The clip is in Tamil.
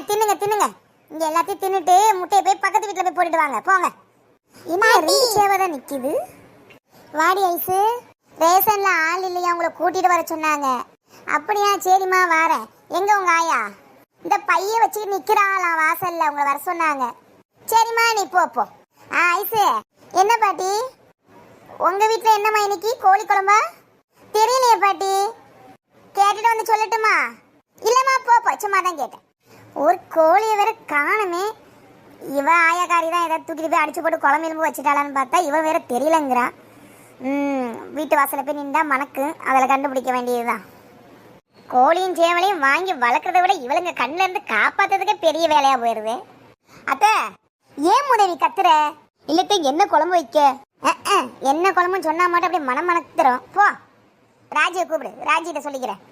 தின்னுங்க தின்னுங்க. இங்க எல்லாத்தையும் தின்னுட்டு முட்டையை போய் பக்கத்து வீட்டுல போய் போட்டுட்டு வாங்க போங்க. இன்னும் 2 சேவை தான் நிக்குது. வாடி ஐசு. ரேஷன்ல ஆள் இல்லையா, உங்களை கூட்டிட்டு வர சொன்னாங்க. அப்படியா, சரிம்மா வாரேன். எங்க உங்க ஆயா? இந்த பைய வச்சு நிக்கிறாளாம் வாசல்ல, உங்களை வர சொன்னாங்க. சரிம்மா நீ போ. ஐசு. என்ன பாட்டி, உங்க வீட்டுல என்னம்மா இன்னைக்கு? கோழி குழம்பா? தெரியலையே பாட்டி, கேட்டுட்டு வந்து சொல்லட்டுமா? இல்லம்மா போ, சும்மா தான் கேட்டேன். ஒரு கோழியை வேற காணுமே. இவ ஆயாக்காரி தான் ஏதாவது தூக்கிட்டு போய் அடிச்சு போட்டு குழம்பு எலும்பு வச்சுட்டாளான்னு பார்த்தா இவ வேற தெரியலங்கிறான். வீட்டு வாசல போய் நின்றா மணக்கு, அதில் கண்டுபிடிக்க வேண்டியதுதான். கோழியும் சேவலையும் வாங்கி வளர்க்குறத விட இவளுங்க கண்ணில் இருந்து காப்பாத்துறதுக்கே பெரிய வேலையா போயிருது. அத்தை, ஏன் உதவி கத்துற? இல்லத்தை என்ன குழம்பு வைக்க? என்ன குழம்புன்னு சொன்னா மட்டும் அப்படியே மனம் மணத்துறோம். போ, ராஜியை கூப்பிடு, ராஜிகிட்ட சொல்லிக்கிறேன்.